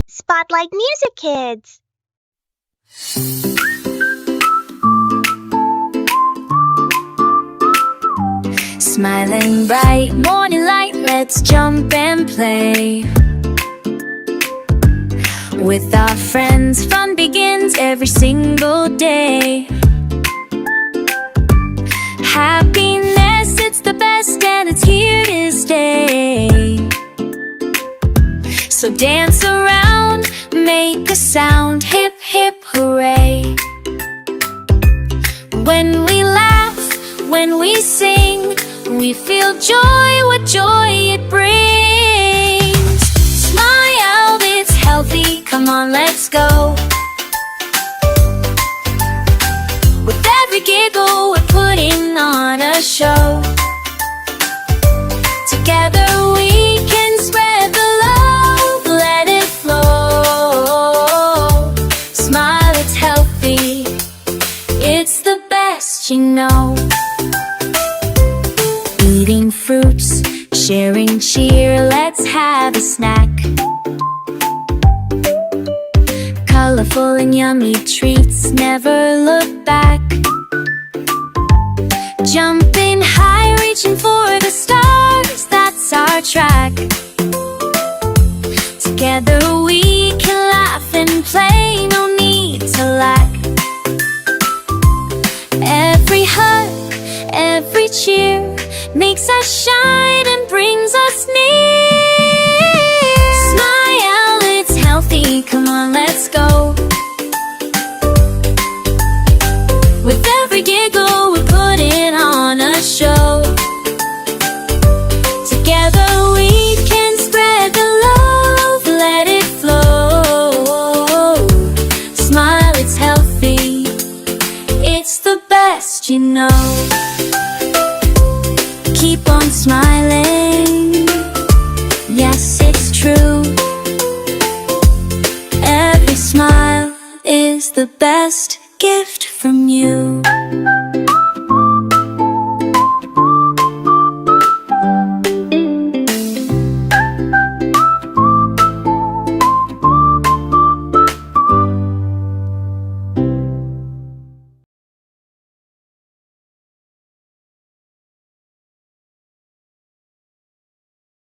Spotlight Music Kids. Smiling bright, morning light, let's jump and play. With our friends, fun begins every single day. Happiness, it's the best and it's here to stay. So dance around, make a sound, hip hip hooray. When we laugh, when we sing, we feel joy, what joy it brings. Smile, it's healthy, come on, let's go. With every giggle, we're putting on a show. Together we can spread the love, let it flow. Smile, it's healthy, it's the best, you know. Eating fruits, sharing cheer, let's have a snack. Colorful and yummy treats, never look back. Jumping high, reaching for the stars, that's our track. Together we can laugh and play, no need to lack. Every hug, every cheer makes us shine and brings us near. Smile, it's healthy, come on, let's go. With every giggle, we're putting on a show. Together we can spread the love, let it flow. Smile, it's healthy, it's the best, you know. Keep on smiling, yes, it's true. Every smile is the best gift from you.